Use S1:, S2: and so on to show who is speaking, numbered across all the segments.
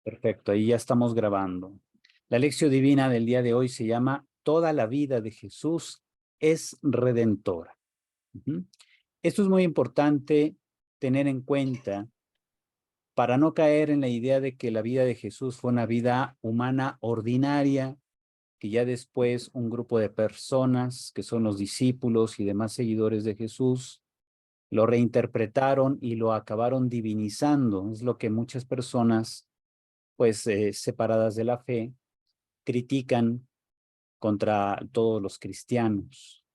S1: Perfecto, ahí ya estamos grabando. La lección divina del día de hoy se llama Toda la vida de Jesús es redentora. Ujú. Esto es muy importante tener en cuenta para no caer en la idea de que la vida de Jesús fue una vida humana ordinaria, que ya después un grupo de personas, que son los discípulos y demás seguidores de Jesús, lo reinterpretaron y lo acabaron divinizando. Es lo que muchas personas, pues separadas de la fe, critican contra todos los cristianos.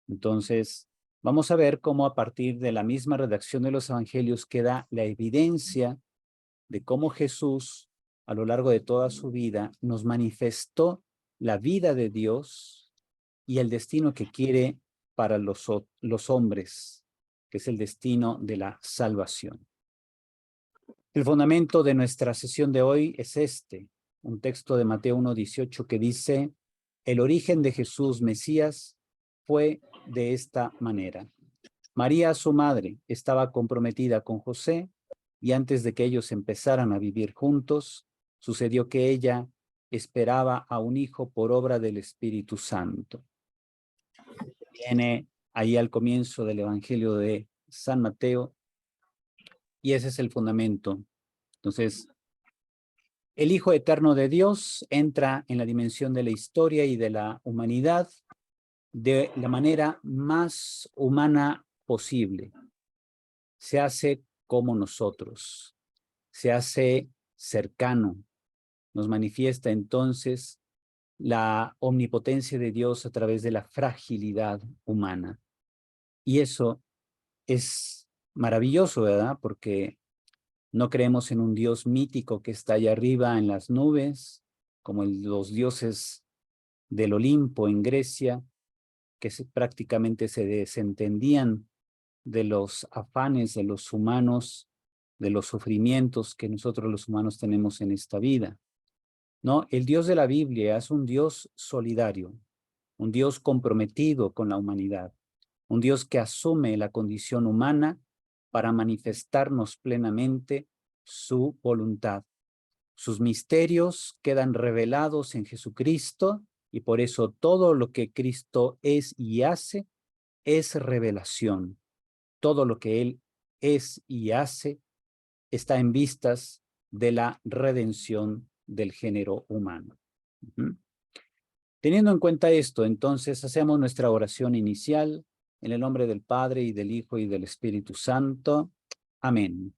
S1: Entonces, vamos a ver cómo a partir de la misma redacción de los evangelios queda la evidencia de cómo Jesús, a lo largo de toda su vida, nos manifestó la vida de Dios y el destino que quiere para los hombres, que es el destino de la salvación. El fundamento de nuestra sesión de hoy es un texto de Mateo 1:18 que dice: el origen de Jesús Mesías fue de esta manera. María, su madre, estaba comprometida con José y antes de que ellos empezaran a vivir juntos, sucedió que ella esperaba a un hijo por obra del Espíritu Santo. Viene ahí al comienzo del Evangelio de San Mateo y ese es el fundamento. Entonces, el Hijo Eterno de Dios entra en la dimensión de la historia y de la humanidad de la manera más humana posible. Se hace como nosotros, se hace cercano, nos manifiesta entonces la omnipotencia de Dios a través de la fragilidad humana. Y eso es maravilloso, ¿verdad? Porque no creemos en un Dios mítico que está allá arriba en las nubes, como los dioses del Olimpo en Grecia, que prácticamente se desentendían de los afanes de los humanos, de los sufrimientos que nosotros los humanos tenemos en esta vida. No, el Dios de la Biblia es un Dios solidario, un Dios comprometido con la humanidad, un Dios que asume la condición humana para manifestarnos plenamente su voluntad. Sus misterios quedan revelados en Jesucristo y por eso todo lo que Cristo es y hace es revelación. Todo lo que Él es y hace está en vistas de la redención del género humano. Teniendo en cuenta esto, entonces hacemos nuestra oración inicial en el nombre del Padre y del Hijo y del Espíritu Santo. Amén.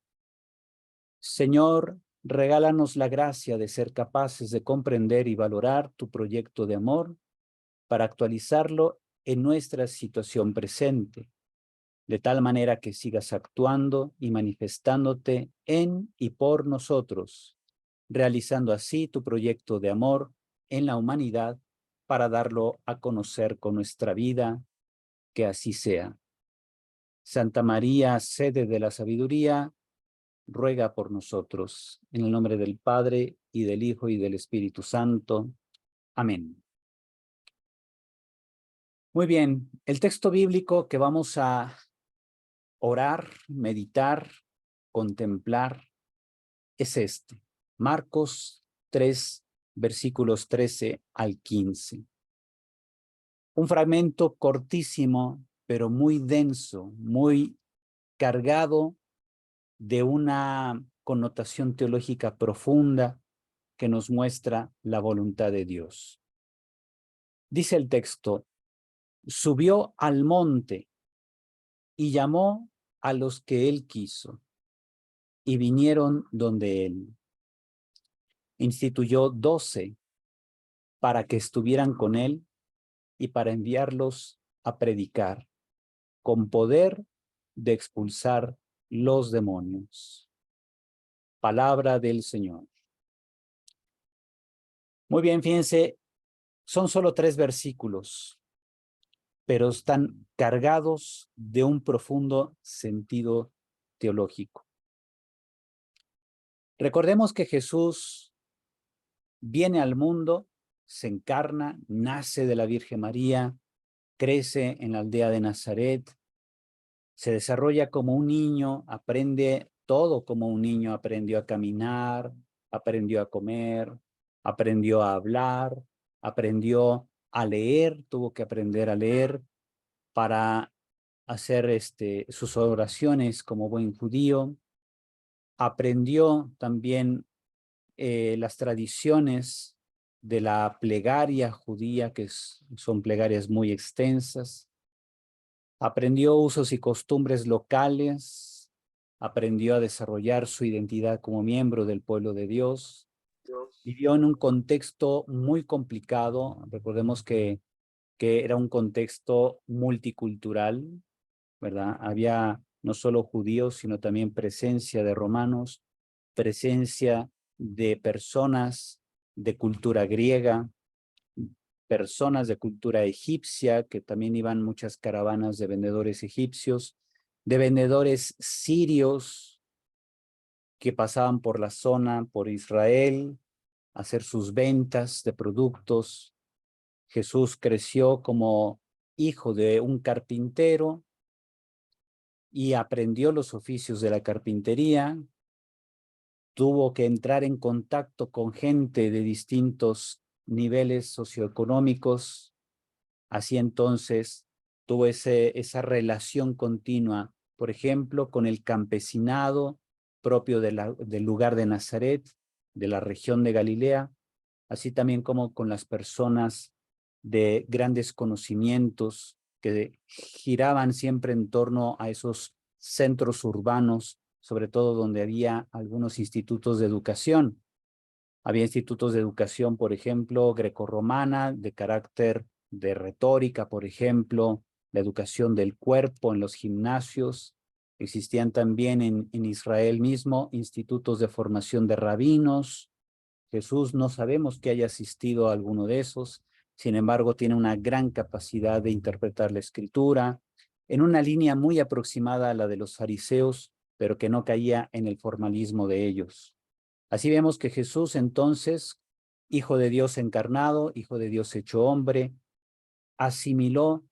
S1: Señor, regálanos la gracia de ser capaces de comprender y valorar tu proyecto de amor para actualizarlo en nuestra situación presente, de tal manera que sigas actuando y manifestándote en y por nosotros, realizando así tu proyecto de amor en la humanidad para darlo a conocer con nuestra vida, que así sea. Santa María, sede de la sabiduría, ruega por nosotros. En el nombre del Padre, y del Hijo, y del Espíritu Santo. Amén. Muy bien, el texto bíblico que vamos a orar, meditar, contemplar, es Marcos 3, versículos 13 al 15. Un fragmento cortísimo, pero muy denso, muy cargado de una connotación teológica profunda que nos muestra la voluntad de Dios. Dice el texto: subió al monte y llamó a los que él quiso, y vinieron donde él. Instituyó 12 para que estuvieran con él y para enviarlos a predicar con poder de expulsar los demonios. Palabra del Señor. Muy bien, fíjense, son solo 3 versículos, pero están cargados de un profundo sentido teológico. Recordemos que Jesús viene al mundo, se encarna, nace de la Virgen María, crece en la aldea de Nazaret, se desarrolla como un niño, aprende todo como un niño, aprendió a caminar, aprendió a comer, aprendió a hablar, aprendió a leer, tuvo que aprender a leer para hacer sus oraciones como buen judío. Aprendió también las tradiciones de la plegaria judía, que son plegarias muy extensas. Aprendió usos y costumbres locales, aprendió a desarrollar su identidad como miembro del pueblo de Dios. Vivió en un contexto muy complicado. Recordemos que era un contexto multicultural, ¿verdad? Había no solo judíos, sino también presencia de romanos, presencia de personas de cultura griega, personas de cultura egipcia, que también iban muchas caravanas de vendedores egipcios, de vendedores sirios que pasaban por la zona, por Israel, a hacer sus ventas de productos. Jesús creció como hijo de un carpintero y aprendió los oficios de la carpintería. Tuvo que entrar en contacto con gente de distintos niveles socioeconómicos. Así entonces tuvo esa relación continua, por ejemplo, con el campesinado propio del lugar de Nazaret, de la región de Galilea, así también como con las personas de grandes conocimientos que giraban siempre en torno a esos centros urbanos, sobre todo donde había algunos institutos de educación. Había institutos de educación, por ejemplo, grecorromana, de carácter de retórica, por ejemplo, la educación del cuerpo en los gimnasios. Existían también en Israel mismo institutos de formación de rabinos. Jesús no sabemos que haya asistido a alguno de esos, sin embargo, tiene una gran capacidad de interpretar la escritura en una línea muy aproximada a la de los fariseos, pero que no caía en el formalismo de ellos. Así vemos que Jesús entonces, hijo de Dios encarnado, hijo de Dios hecho hombre, asimiló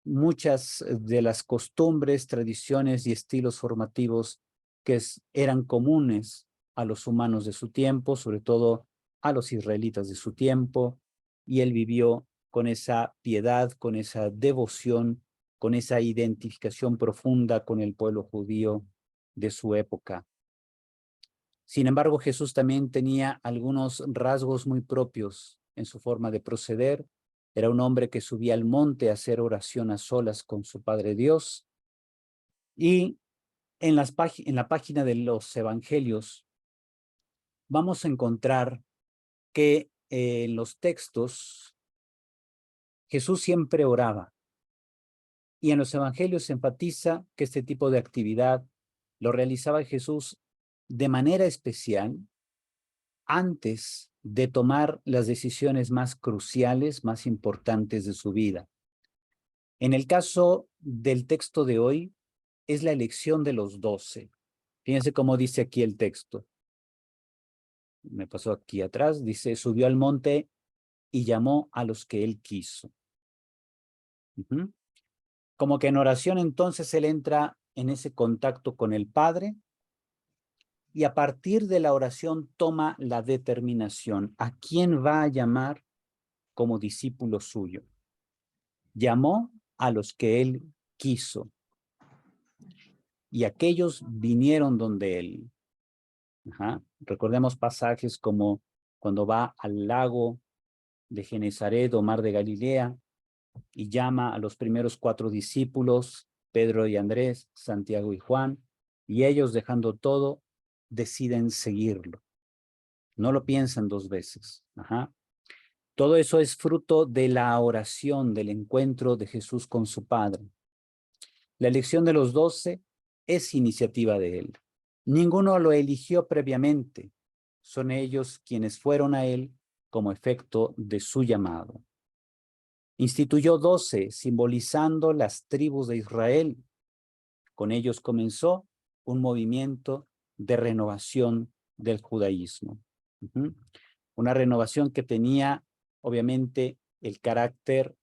S1: muchas de las costumbres, tradiciones y estilos formativos que eran comunes a los humanos de su tiempo, sobre todo a los israelitas de su tiempo, y él vivió con esa piedad, con esa devoción, con esa identificación profunda con el pueblo judío de su época. Sin embargo, Jesús también tenía algunos rasgos muy propios en su forma de proceder. Era un hombre que subía al monte a hacer oración a solas con su Padre Dios. Y en la página de los Evangelios vamos a encontrar que en los textos Jesús siempre oraba. Y en los Evangelios se enfatiza que este tipo de actividad lo realizaba Jesús de manera especial antes de tomar las decisiones más cruciales, más importantes de su vida. En el caso del texto de hoy, es la elección de los 12. Fíjense cómo dice aquí el texto. Me pasó aquí atrás, dice, subió al monte y llamó a los que él quiso. Como que en oración entonces él entra en ese contacto con el Padre y a partir de la oración toma la determinación a quién va a llamar como discípulo suyo. Llamó a los que él quiso y aquellos vinieron donde él. Recordemos pasajes como cuando va al lago de Genezaret o mar de Galilea y llama a los primeros 4 discípulos, Pedro y Andrés, Santiago y Juan, y ellos dejando todo, deciden seguirlo. No lo piensan 2 veces. Todo eso es fruto de la oración, del encuentro de Jesús con su Padre. La elección de los 12 es iniciativa de él. Ninguno lo eligió previamente. Son ellos quienes fueron a él como efecto de su llamado. Instituyó 12, simbolizando las tribus de Israel. Con ellos comenzó un movimiento de renovación del judaísmo. Una renovación que tenía, obviamente, el carácter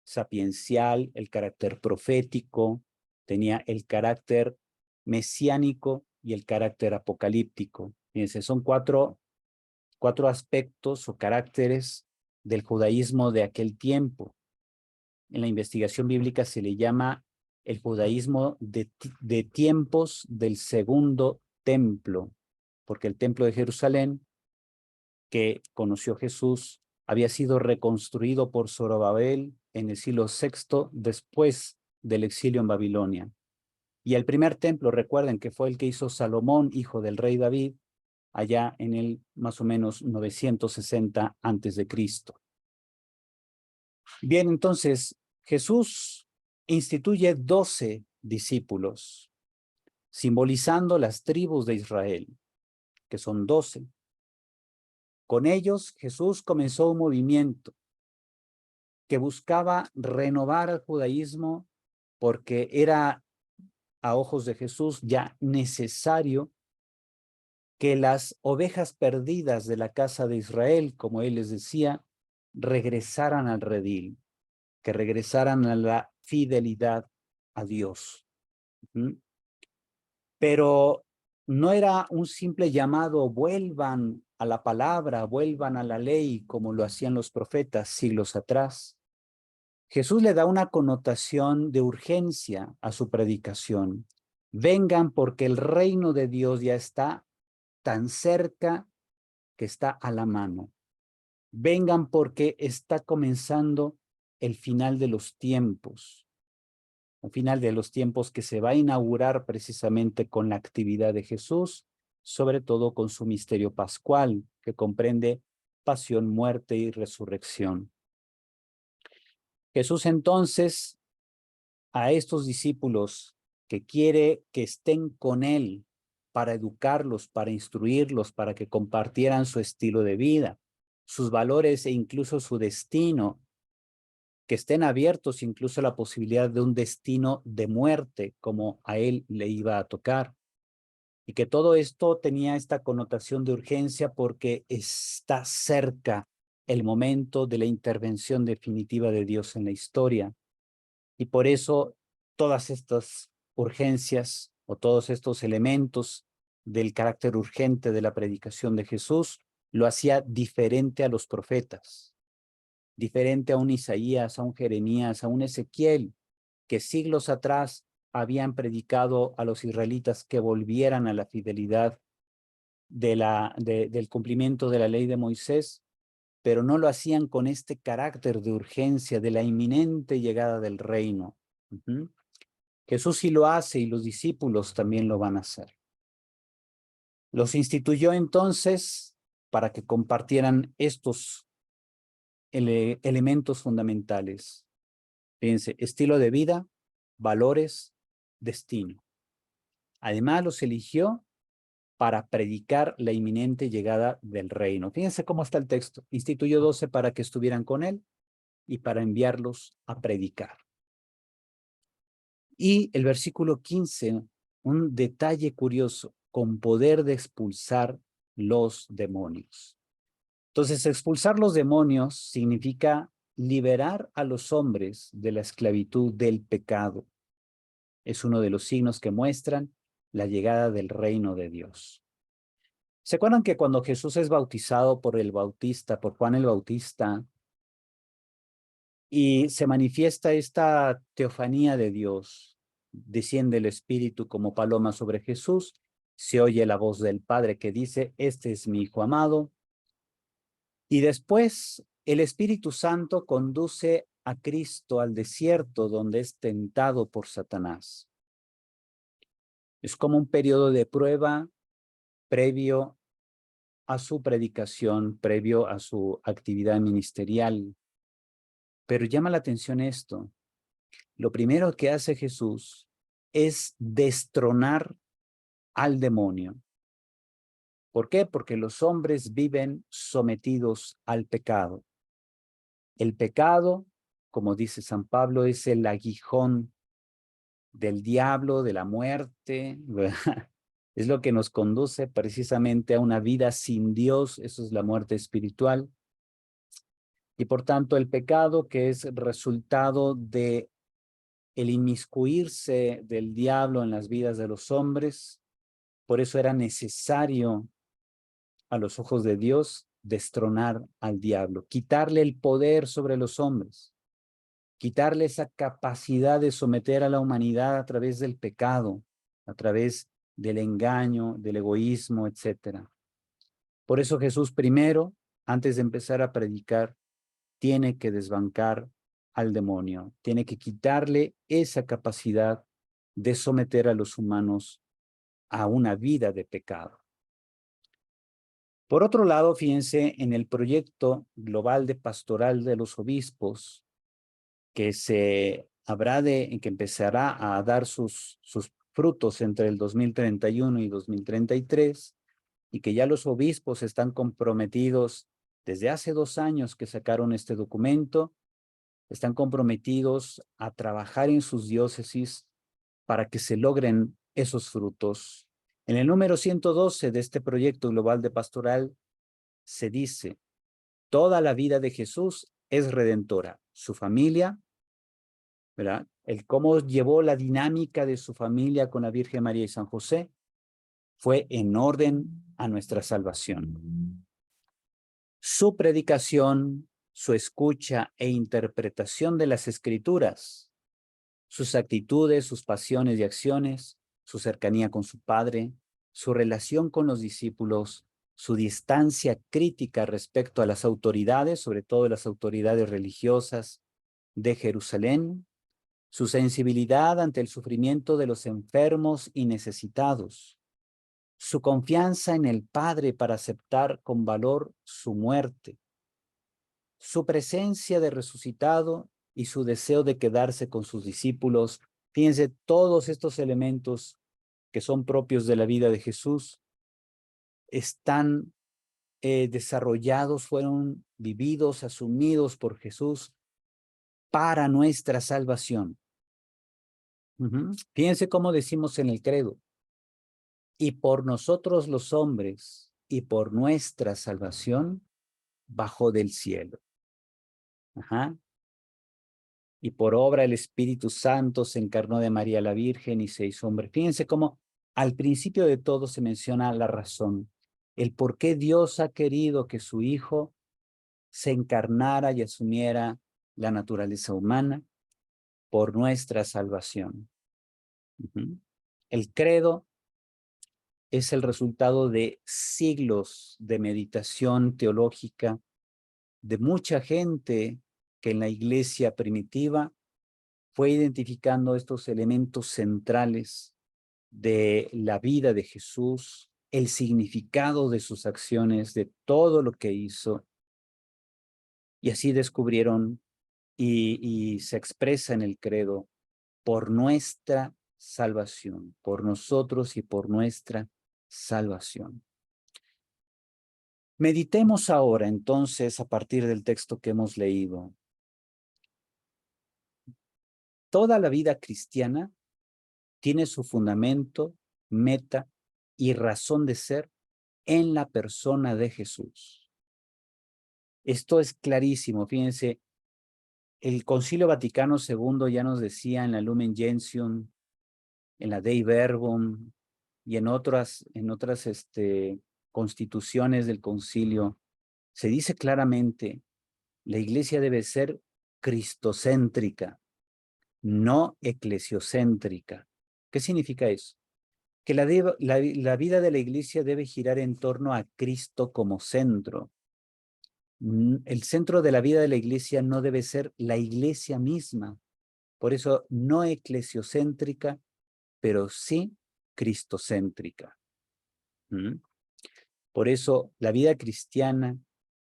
S1: sapiencial, el carácter profético, tenía el carácter mesiánico y el carácter apocalíptico. Fíjense, son 4 4 aspectos o caracteres del judaísmo de aquel tiempo. En la investigación bíblica se le llama el judaísmo de tiempos del segundo templo, porque el templo de Jerusalén, que conoció Jesús, había sido reconstruido por Zorobabel en el siglo VI después del exilio en Babilonia. Y el primer templo, recuerden que fue el que hizo Salomón, hijo del rey David, allá en el más o menos 960 antes de Cristo. Bien, entonces Jesús instituye 12 discípulos, simbolizando las tribus de Israel, que son 12. Con ellos Jesús comenzó un movimiento que buscaba renovar el judaísmo porque era a ojos de Jesús ya necesario que las ovejas perdidas de la casa de Israel, como él les decía, regresaran al redil, que regresaran a la fidelidad a Dios. Pero no era un simple llamado, vuelvan a la palabra, vuelvan a la ley, como lo hacían los profetas siglos atrás. Jesús le da una connotación de urgencia a su predicación. Vengan porque el reino de Dios ya está tan cerca que está a la mano. Vengan porque está comenzando el final de los tiempos. El final de los tiempos que se va a inaugurar precisamente con la actividad de Jesús, sobre todo con su misterio pascual, que comprende pasión, muerte y resurrección. Jesús entonces a estos discípulos que quiere que estén con él para educarlos, para instruirlos, para que compartieran su estilo de vida, sus valores e incluso su destino, que estén abiertos incluso a la posibilidad de un destino de muerte como a él le iba a tocar. Y que todo esto tenía esta connotación de urgencia porque está cerca el momento de la intervención definitiva de Dios en la historia. Y por eso todas estas urgencias o todos estos elementos del carácter urgente de la predicación de Jesús lo hacía diferente a los profetas, diferente a un Isaías, a un Jeremías, a un Ezequiel, que siglos atrás habían predicado a los israelitas que volvieran a la fidelidad del cumplimiento de la ley de Moisés, pero no lo hacían con este carácter de urgencia de la inminente llegada del reino. Jesús sí lo hace y los discípulos también lo van a hacer. Los instituyó entonces para que compartieran estos elementos fundamentales. Fíjense, estilo de vida, valores, destino. Además los eligió para predicar la inminente llegada del reino. Fíjense cómo está el texto. Instituyó 12 para que estuvieran con él y para enviarlos a predicar. Y el versículo 15, un detalle curioso, con poder de expulsar los demonios. Entonces, expulsar los demonios significa liberar a los hombres de la esclavitud del pecado. Es uno de los signos que muestran la llegada del reino de Dios. ¿Se acuerdan que cuando Jesús es bautizado por el Bautista, por Juan el Bautista, y se manifiesta esta teofanía de Dios, desciende el Espíritu como paloma sobre Jesús, se oye la voz del Padre que dice, este es mi Hijo amado, y después el Espíritu Santo conduce a Cristo al desierto donde es tentado por Satanás. Es como un periodo de prueba previo a su predicación, previo a su actividad ministerial. Pero llama la atención esto. Lo primero que hace Jesús es destronar al demonio. ¿Por qué? Porque los hombres viven sometidos al pecado. El pecado, como dice San Pablo, es el aguijón del diablo, de la muerte, ¿verdad? Es lo que nos conduce precisamente a una vida sin Dios, eso es la muerte espiritual. Y por tanto el pecado, que es resultado de el inmiscuirse del diablo en las vidas de los hombres, por eso era necesario a los ojos de Dios destronar al diablo, quitarle el poder sobre los hombres, quitarle esa capacidad de someter a la humanidad a través del pecado, a través del engaño, del egoísmo, etc. Por eso Jesús primero, antes de empezar a predicar, tiene que desbancar al demonio, tiene que quitarle esa capacidad de someter a los humanos a una vida de pecado. Por otro lado, fíjense en el proyecto global de pastoral de los obispos, que que empezará a dar sus frutos entre el 2031 y 2033, y que ya los obispos están comprometidos desde hace 2 años que sacaron este documento, están comprometidos a trabajar en sus diócesis para que se logren esos frutos. En el número 112 de este proyecto global de pastoral se dice: toda la vida de Jesús es redentora. Su familia, ¿verdad? El cómo llevó la dinámica de su familia con la Virgen María y San José fue en orden a nuestra salvación. Su predicación, su escucha e interpretación de las Escrituras, sus actitudes, sus pasiones y acciones, su cercanía con su Padre, su relación con los discípulos, su distancia crítica respecto a las autoridades, sobre todo las autoridades religiosas de Jerusalén, su sensibilidad ante el sufrimiento de los enfermos y necesitados, su confianza en el Padre para aceptar con valor su muerte, su presencia de resucitado y su deseo de quedarse con sus discípulos. Fíjense, todos estos elementos que son propios de la vida de Jesús están desarrollados, fueron vividos, asumidos por Jesús para nuestra salvación. Fíjense cómo decimos en el credo: y por nosotros los hombres y por nuestra salvación bajó del cielo. Y por obra del Espíritu Santo se encarnó de María la Virgen y se hizo hombre. Fíjense cómo al principio de todo se menciona la razón, el por qué Dios ha querido que su Hijo se encarnara y asumiera la naturaleza humana por nuestra salvación. El credo es el resultado de siglos de meditación teológica de mucha gente que en la iglesia primitiva fue identificando estos elementos centrales de la vida de Jesús, el significado de sus acciones, de todo lo que hizo, y así descubrieron y se expresa en el credo: por nuestra salvación, por nosotros y por nuestra salvación. Meditemos ahora entonces a partir del texto que hemos leído. Toda la vida cristiana tiene su fundamento, meta y razón de ser en la persona de Jesús. Esto es clarísimo. Fíjense, el Concilio Vaticano II ya nos decía en la Lumen Gentium, en la Dei Verbum y en otras constituciones del concilio, se dice claramente: la iglesia debe ser cristocéntrica, no eclesiocéntrica. ¿Qué significa eso? Que la vida de la iglesia debe girar en torno a Cristo como centro. El centro de la vida de la iglesia no debe ser la iglesia misma. Por eso no eclesiocéntrica, pero sí cristocéntrica. Por eso la vida cristiana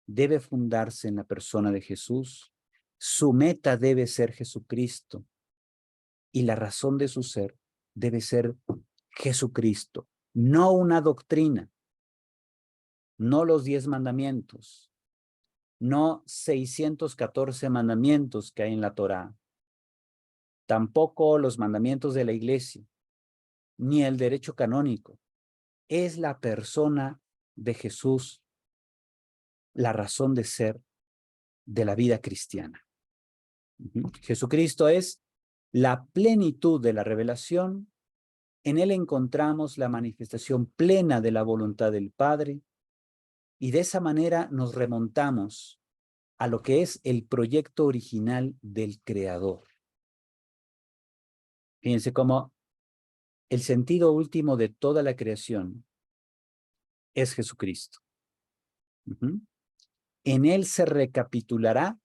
S1: debe fundarse en la persona de Jesús. Su meta debe ser Jesucristo y la razón de su ser debe ser Jesucristo, no una doctrina, no los 10 mandamientos, no 614 mandamientos que hay en la Torá, tampoco los mandamientos de la iglesia, ni el derecho canónico. Es la persona de Jesús la razón de ser de la vida cristiana. Jesucristo es la plenitud de la revelación. En él encontramos la manifestación plena de la voluntad del Padre Y de esa manera nos remontamos a lo que es el proyecto original del Creador. Fíjense cómo el sentido último de toda la creación es Jesucristo. En él se recapitulará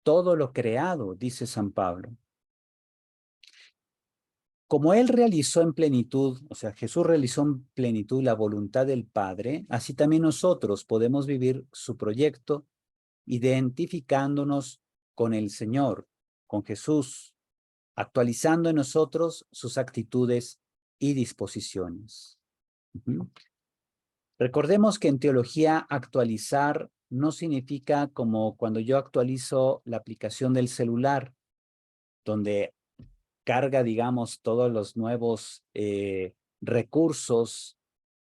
S1: todo lo creado, dice San Pablo. Como él realizó en plenitud, o sea, Jesús realizó en plenitud la voluntad del Padre, así también nosotros podemos vivir su proyecto identificándonos con el Señor, con Jesús, actualizando en nosotros sus actitudes y disposiciones. Recordemos que en teología actualizar no significa como cuando yo actualizo la aplicación del celular, donde carga, digamos, todos los nuevos recursos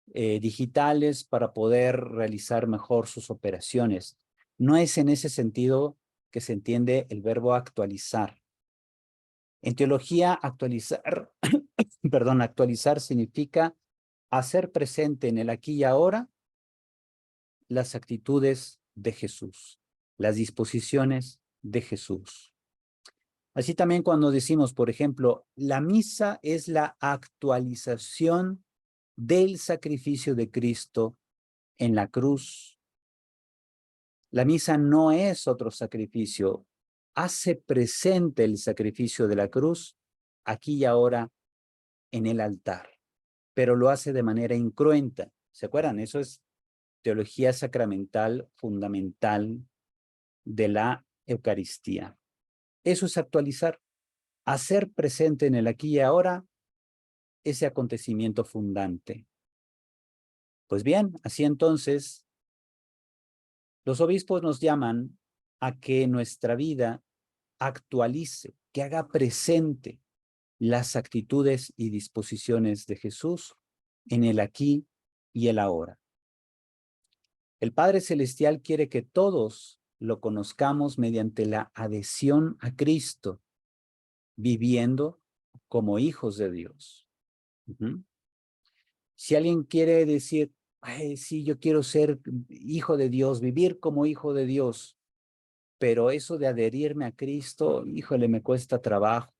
S1: digitales para poder realizar mejor sus operaciones. No es en ese sentido que se entiende el verbo actualizar. En teología, actualizar, perdón, actualizar significa hacer presente en el aquí y ahora las actitudes de Jesús, las disposiciones de Jesús. Así también cuando decimos, por ejemplo, la misa es la actualización del sacrificio de Cristo en la cruz. La misa no es otro sacrificio, hace presente el sacrificio de la cruz aquí y ahora en el altar, pero lo hace de manera incruenta. ¿Se acuerdan? Eso es teología sacramental fundamental de la Eucaristía. Eso es actualizar, hacer presente en el aquí y ahora ese acontecimiento fundante. Pues bien, así entonces, los obispos nos llaman a que nuestra vida actualice, que haga presente las actitudes y disposiciones de Jesús en el aquí y el ahora. El Padre Celestial quiere que todos lo conozcamos mediante la adhesión a Cristo, viviendo como hijos de Dios. Si alguien quiere decir, ay, sí, yo quiero ser hijo de Dios, vivir como hijo de Dios, pero eso de adherirme a Cristo, híjole, me cuesta trabajo.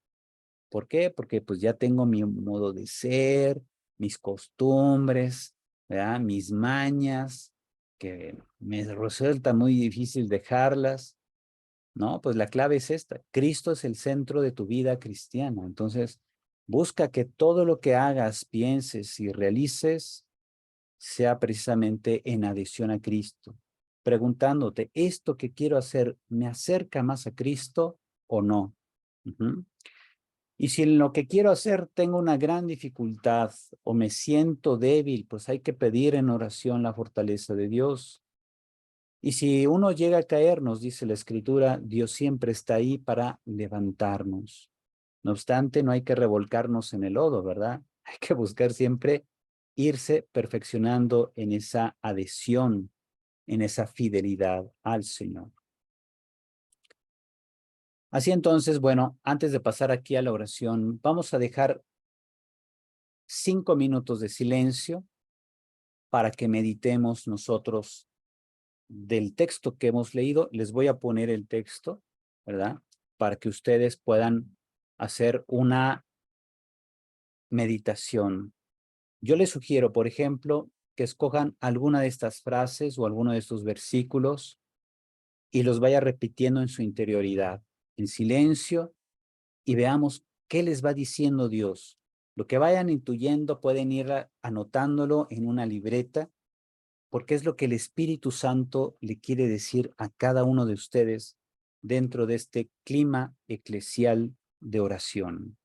S1: ¿Por qué? Porque pues ya tengo mi modo de ser, mis costumbres, ¿verdad? Mis mañas, que me resulta muy difícil dejarlas. No, pues la clave es esta. Cristo es el centro de tu vida cristiana. Entonces, busca que todo lo que hagas, pienses y realices sea precisamente en adhesión a Cristo, preguntándote, ¿esto que quiero hacer me acerca más a Cristo o no? Y si en lo que quiero hacer tengo una gran dificultad o me siento débil, pues hay que pedir en oración la fortaleza de Dios. Y si uno llega a caer, nos dice la Escritura, Dios siempre está ahí para levantarnos. No obstante, no hay que revolcarnos en el lodo, ¿verdad? Hay que buscar siempre irse perfeccionando en esa adhesión, en esa fidelidad al Señor. Así entonces, bueno, antes de pasar aquí a la oración, vamos a dejar 5 minutos de silencio para que meditemos nosotros del texto que hemos leído. Les voy a poner el texto, ¿verdad? Para que ustedes puedan hacer una meditación. Yo les sugiero, por ejemplo, que escojan alguna de estas frases o alguno de estos versículos y los vaya repitiendo en su interioridad, en silencio, y veamos qué les va diciendo Dios. Lo que vayan intuyendo pueden ir anotándolo en una libreta, porque es lo que el Espíritu Santo le quiere decir a cada uno de ustedes dentro de este clima eclesial de oración.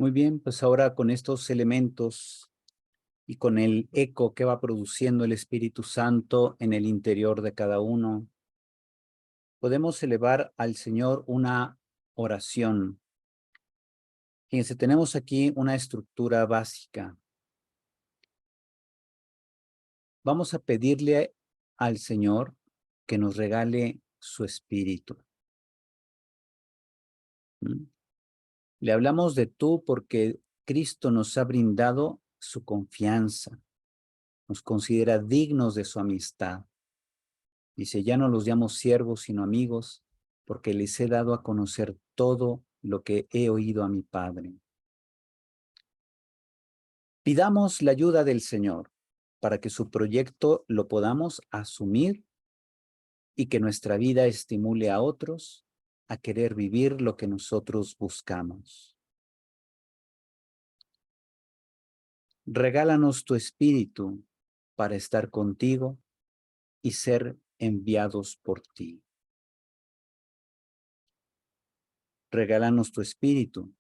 S1: Muy bien, pues ahora con estos elementos y con el eco que va produciendo el Espíritu Santo en el interior de cada uno, podemos elevar al Señor una oración. Fíjense, tenemos aquí una estructura básica. Vamos a pedirle al Señor que nos regale su Espíritu. ¿Mm? Le hablamos de tú porque Cristo nos ha brindado su confianza, nos considera dignos de su amistad. Dice, ya no los llamo siervos, sino amigos, porque les he dado a conocer todo lo que he oído a mi Padre. Pidamos la ayuda del Señor para que su proyecto lo podamos asumir y que nuestra vida estimule a otros a querer vivir lo que nosotros buscamos. Regálanos tu espíritu para estar contigo y ser enviados por ti. Regálanos tu espíritu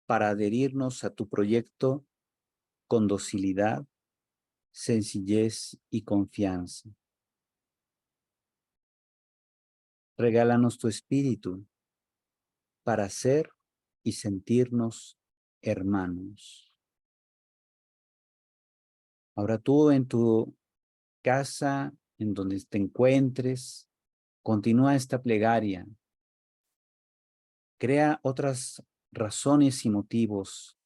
S1: para adherirnos a tu proyecto con docilidad, sencillez y confianza. Regálanos tu espíritu para ser y sentirnos hermanos. Ahora tú en tu casa, en donde te encuentres, continúa esta plegaria. Crea otras razones y motivos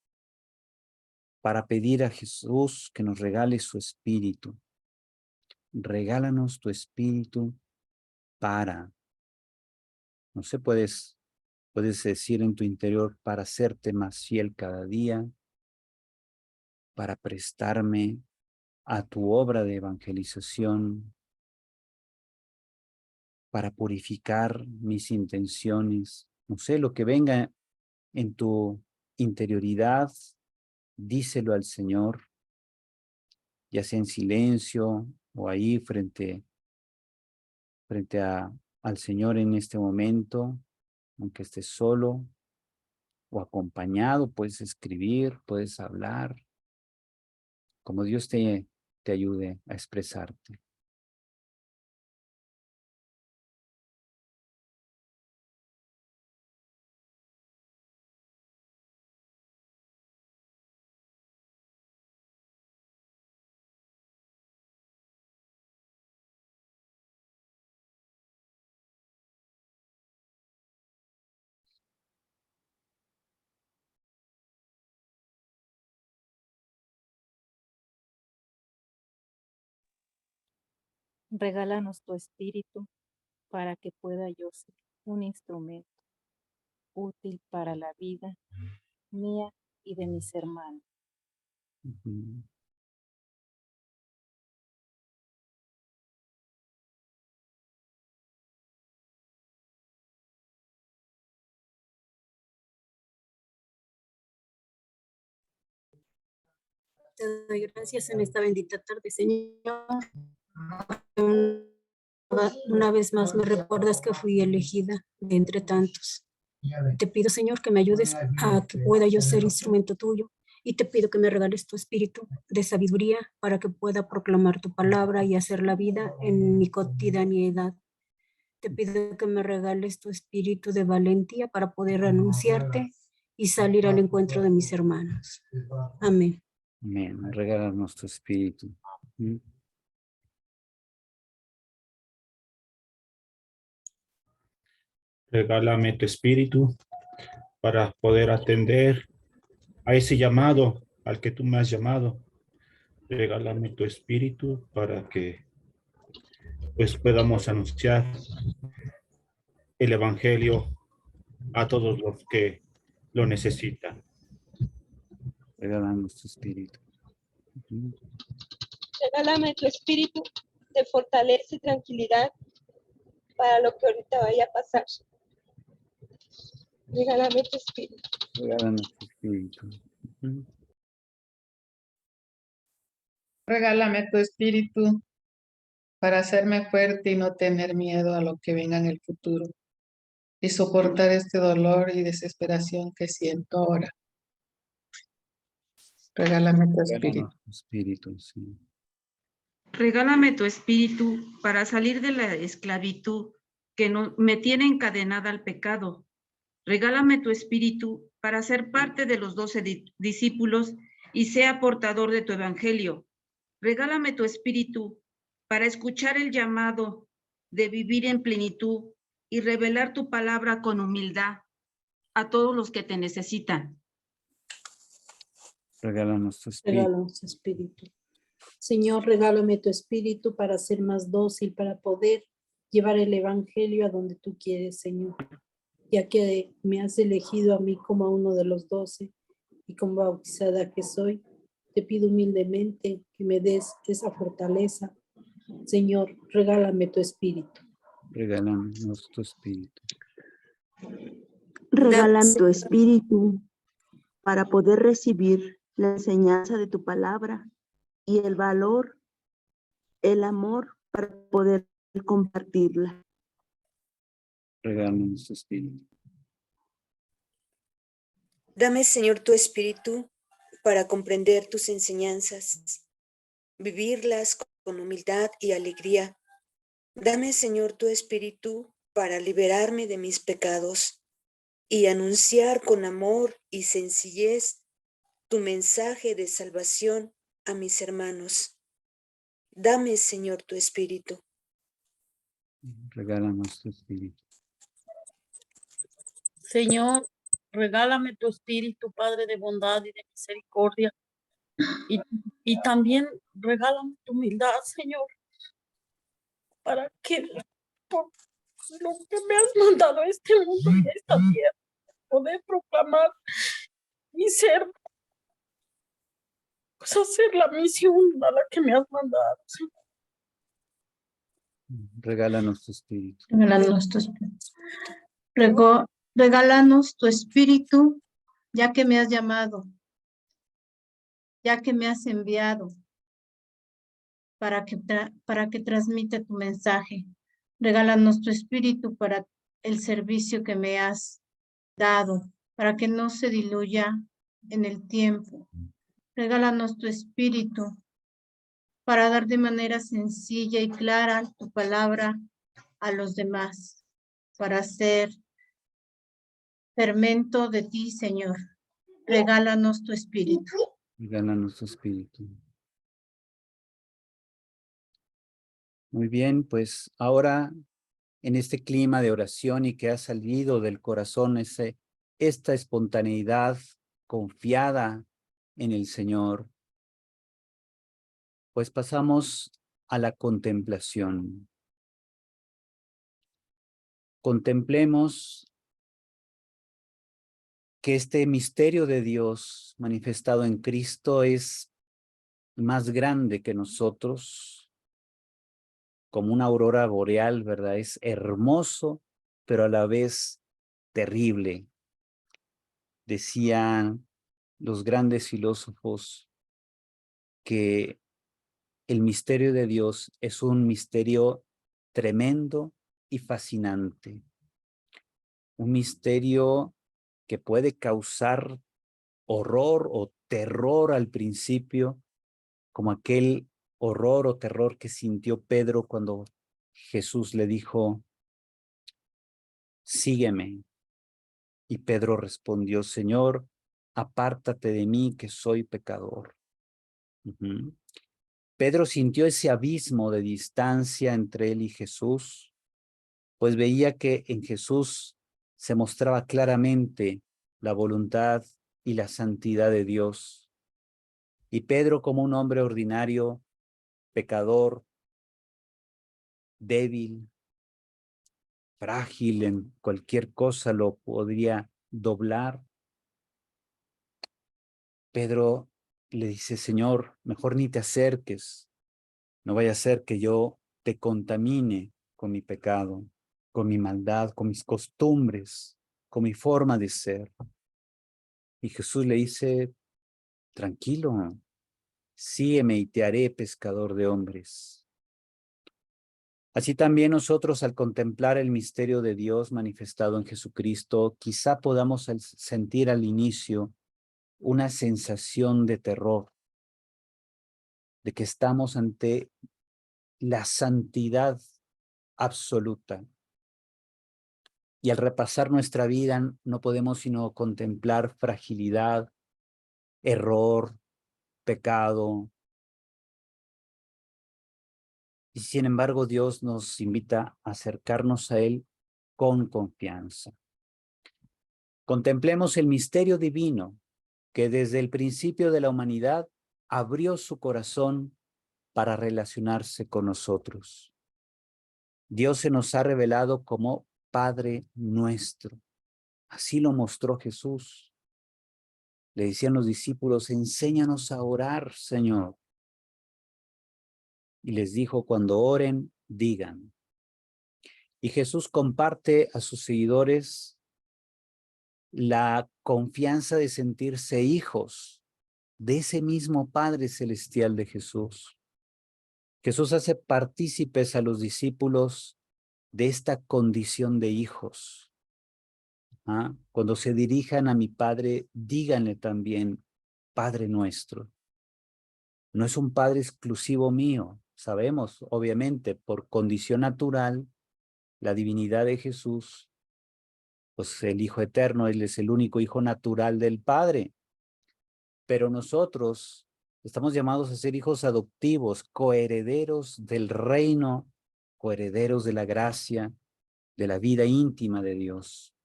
S1: para pedir a Jesús que nos regale su espíritu. Regálanos tu espíritu para, no sé, puedes decir en tu interior, para hacerte más fiel cada día, para prestarme a tu obra de evangelización, para purificar mis intenciones, no sé, lo que venga en tu interioridad, díselo al Señor, ya sea en silencio o ahí frente al Señor en este momento, aunque estés solo o acompañado, puedes escribir, puedes hablar, como Dios te ayude a expresarte.
S2: Regálanos tu espíritu para que pueda yo ser un instrumento útil para la vida mía y de mis hermanos.
S1: Ujú.
S3: Te doy gracias en esta bendita tarde, Señor. Una vez más me recuerdas que fui elegida de entre tantos. Te pido, Señor, que me ayudes a que pueda yo ser instrumento tuyo. Y te pido que me regales tu espíritu de sabiduría para que pueda proclamar tu palabra y hacer la vida en mi cotidianidad. Te pido que me regales tu espíritu de valentía para poder anunciarte y salir al encuentro de mis hermanos. Amén.
S1: Amén. Regálanos tu espíritu. Ujú.
S4: Regálame tu espíritu para poder atender a ese llamado al que tú me has llamado. Regálame tu espíritu para que pues podamos anunciar el evangelio a todos los que lo necesitan.
S1: Regálanos tu espíritu. Ujú.
S5: Regálame tu espíritu de fortaleza y tranquilidad para lo que ahorita vaya a pasar. Regálame tu espíritu.
S1: Regálanos tu espíritu. Ujú.
S6: Regálame tu espíritu para hacerme fuerte y no tener miedo a lo que venga en el futuro y soportar este dolor y desesperación que siento ahora. Regálame tu espíritu.
S1: Regálanos tu espíritu, sí.
S7: Regálame tu espíritu para salir de la esclavitud que me tiene encadenada al pecado. Regálame tu espíritu para ser parte de los 12 discípulos y sea portador de tu evangelio. Regálame tu espíritu para escuchar el llamado de vivir en plenitud y revelar tu palabra con humildad a todos los que te necesitan.
S1: Regálanos tu espíritu.
S8: Regálanos tu espíritu. Señor, regálame tu espíritu para ser más dócil, para poder llevar el evangelio a donde tú quieres, Señor. Ya que me has elegido a mí como a uno de los 12 y como bautizada que soy, te pido humildemente que me des esa fortaleza. Señor, regálame tu espíritu.
S1: Regálanos tu espíritu.
S9: Regálame tu espíritu para poder recibir la enseñanza de tu palabra y el valor, el amor para poder compartirla.
S1: Regálanos tu espíritu.
S10: Dame, Señor, tu espíritu para comprender tus enseñanzas, vivirlas con humildad y alegría. Dame, Señor, tu espíritu para liberarme de mis pecados y anunciar con amor y sencillez tu mensaje de salvación a mis hermanos. Dame, Señor, tu espíritu.
S1: Regálanos tu espíritu.
S11: Señor, regálame tu espíritu, Padre de bondad y de misericordia. Y también regálame tu humildad, Señor, para que por lo que me has mandado a este mundo y a esta tierra, poder proclamar y ser, pues hacer la misión a la que me has mandado, Señor.
S1: Regálanos tu espíritu.
S12: Regálanos tu espíritu. Regálanos tu espíritu, ya que me has llamado, ya que me has enviado para que transmita tu mensaje. Regálanos tu espíritu para el servicio que me has dado, para que no se diluya en el tiempo. Regálanos tu espíritu para dar de manera sencilla y clara tu palabra a los demás, para ser fermento de ti, Señor. Regálanos tu espíritu.
S1: Regálanos tu espíritu. Muy bien, pues ahora en este clima de oración y que ha salido del corazón esta espontaneidad confiada en el Señor, pues pasamos a la contemplación. Contemplemos que este misterio de Dios manifestado en Cristo es más grande que nosotros, como una aurora boreal, ¿verdad? Es hermoso, pero a la vez terrible. Decían los grandes filósofos que el misterio de Dios es un misterio tremendo y fascinante. Un misterio que puede causar horror o terror al principio, como aquel horror o terror que sintió Pedro cuando Jesús le dijo, sígueme. Y Pedro respondió, Señor, apártate de mí que soy pecador. Pedro sintió ese abismo de distancia entre él y Jesús, pues veía que en Jesús se mostraba claramente la voluntad y la santidad de Dios. Y Pedro, como un hombre ordinario, pecador, débil, frágil en cualquier cosa, lo podría doblar. Pedro le dice, Señor, mejor ni te acerques, no vaya a ser que yo te contamine con mi pecado, con mi maldad, con mis costumbres, con mi forma de ser. Y Jesús le dice, tranquilo, sígueme y te haré pescador de hombres. Así también nosotros al contemplar el misterio de Dios manifestado en Jesucristo, quizá podamos sentir al inicio una sensación de terror, de que estamos ante la santidad absoluta. Y al repasar nuestra vida no podemos sino contemplar fragilidad, error, pecado. Y sin embargo, Dios nos invita a acercarnos a Él con confianza. Contemplemos el misterio divino que desde el principio de la humanidad abrió su corazón para relacionarse con nosotros. Dios se nos ha revelado como Padre nuestro. Así lo mostró Jesús. Le decían los discípulos, enséñanos a orar, Señor. Y les dijo, cuando oren, digan. Y Jesús comparte a sus seguidores la confianza de sentirse hijos de ese mismo Padre Celestial de Jesús. Jesús hace partícipes a los discípulos de esta condición de hijos. Cuando se dirijan a mi Padre, díganle también, Padre nuestro. No es un Padre exclusivo mío. Sabemos, obviamente, por condición natural, la divinidad de Jesús, pues el Hijo Eterno, Él es el único Hijo natural del Padre. Pero nosotros estamos llamados a ser hijos adoptivos, coherederos del reino, coherederos de la gracia, de la vida íntima de Dios.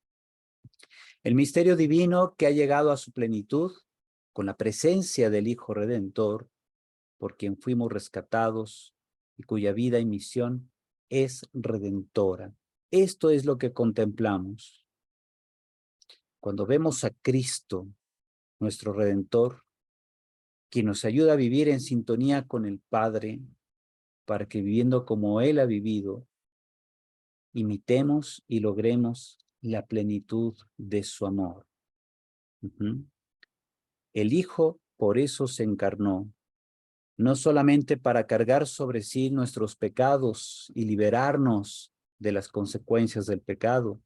S1: El misterio divino que ha llegado a su plenitud con la presencia del Hijo Redentor, por quien fuimos rescatados y cuya vida y misión es redentora. Esto es lo que contemplamos. Cuando vemos a Cristo, nuestro Redentor, quien nos ayuda a vivir en sintonía con el Padre, para que viviendo como Él ha vivido, imitemos y logremos la plenitud de su amor. El Hijo por eso se encarnó, no solamente para cargar sobre sí nuestros pecados y liberarnos de las consecuencias del pecado,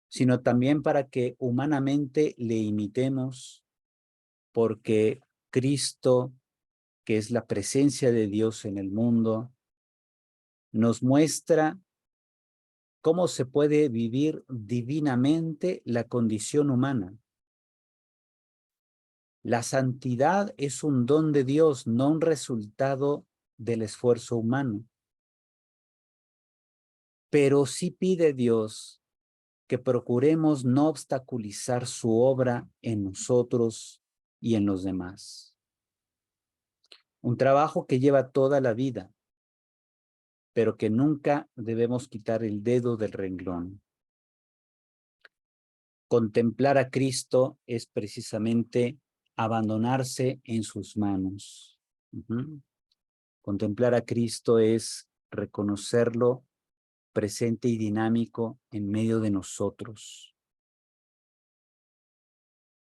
S1: sino también para que humanamente le imitemos, porque Cristo, que es la presencia de Dios en el mundo, nos muestra cómo se puede vivir divinamente la condición humana. La santidad es un don de Dios, no un resultado del esfuerzo humano. Pero sí pide Dios que procuremos no obstaculizar su obra en nosotros y en los demás. Un trabajo que lleva toda la vida, pero que nunca debemos quitar el dedo del renglón. Contemplar a Cristo es precisamente abandonarse en sus manos. Contemplar a Cristo es reconocerlo presente y dinámico en medio de nosotros.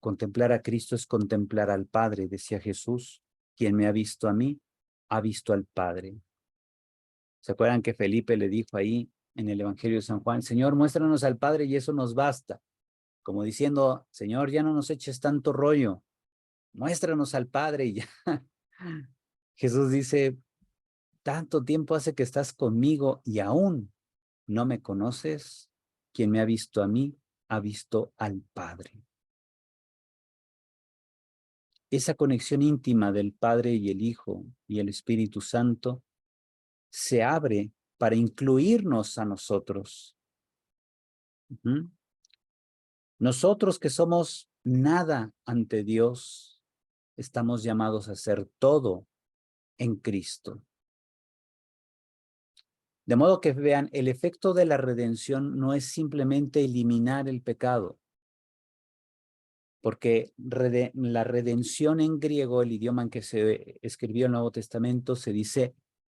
S1: Contemplar a Cristo es contemplar al Padre, decía Jesús. Quien me ha visto a mí, ha visto al Padre. ¿Se acuerdan que Felipe le dijo ahí en el Evangelio de San Juan, Señor, muéstranos al Padre y eso nos basta? Como diciendo, Señor, ya no nos eches tanto rollo, muéstranos al Padre y ya. Jesús dice, tanto tiempo hace que estás conmigo y aún no me conoces. Quien me ha visto a mí, ha visto al Padre. Esa conexión íntima del Padre y el Hijo y el Espíritu Santo se abre para incluirnos a nosotros. Nosotros que somos nada ante Dios, estamos llamados a ser todo en Cristo. De modo que vean, el efecto de la redención no es simplemente eliminar el pecado, porque la redención en griego, el idioma en que se escribió el Nuevo Testamento, se dice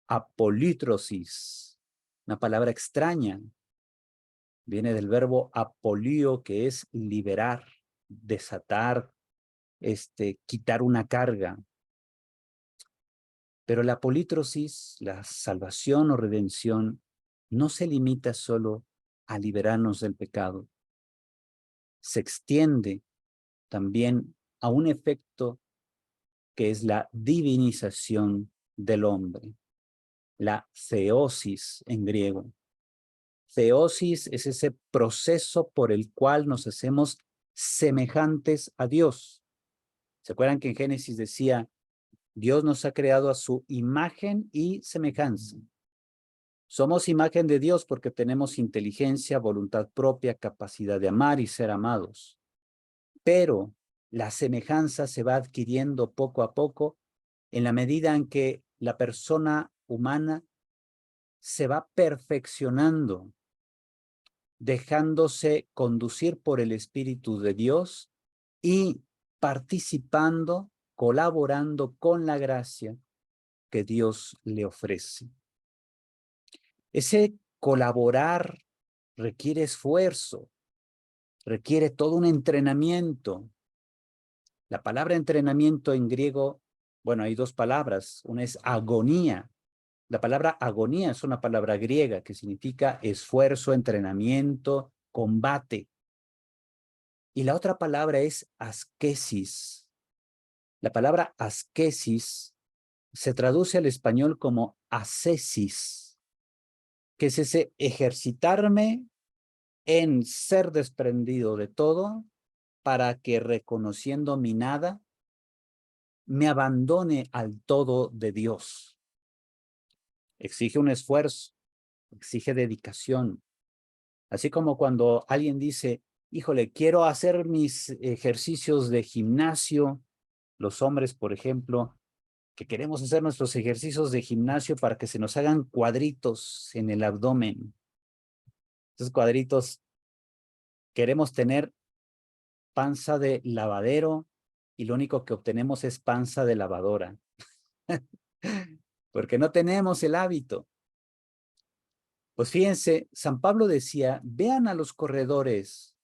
S1: apolítrosis, una palabra extraña. Viene del verbo apolio, que es liberar, desatar, quitar una carga. Pero la apolítrosis, la salvación o redención, no se limita solo a liberarnos del pecado. Se extiende también a un efecto que es la divinización del hombre, la theosis en griego. Theosis es ese proceso por el cual nos hacemos semejantes a Dios. ¿Se acuerdan que en Génesis decía, Dios nos ha creado a su imagen y semejanza? Somos imagen de Dios porque tenemos inteligencia, voluntad propia, capacidad de amar y ser amados. Pero la semejanza se va adquiriendo poco a poco en la medida en que la persona humana se va perfeccionando, dejándose conducir por el Espíritu de Dios y participando, colaborando con la gracia que Dios le ofrece. Ese colaborar requiere esfuerzo, requiere todo un entrenamiento. La palabra entrenamiento en griego, bueno, hay dos palabras. Una es agonía. La palabra agonía es una palabra griega que significa esfuerzo, entrenamiento, combate. Y la otra palabra es asquesis. La palabra asquesis se traduce al español como ascesis, que es ese ejercitarme en ser desprendido de todo para que reconociendo mi nada, me abandone al todo de Dios. Exige un esfuerzo, exige dedicación. Así como cuando alguien dice, híjole, quiero hacer mis ejercicios de gimnasio, los hombres, por ejemplo, que queremos hacer nuestros ejercicios de gimnasio para que se nos hagan cuadritos en el abdomen. Esos cuadritos queremos tener panza de lavadero y lo único que obtenemos es panza de lavadora. Porque no tenemos el hábito. Pues fíjense, San Pablo decía, vean a los corredores,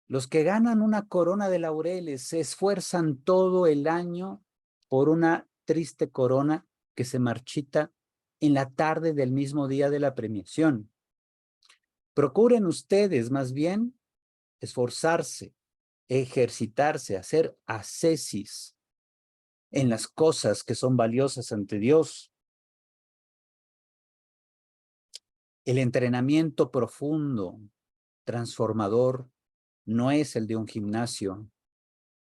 S1: los que ganan una corona de laureles, se esfuerzan todo el año por una triste corona que se marchita en la tarde del mismo día de la premiación. Procuren ustedes más bien esforzarse, ejercitarse, hacer ascesis en las cosas que son valiosas ante Dios. El entrenamiento profundo, transformador, no es el de un gimnasio,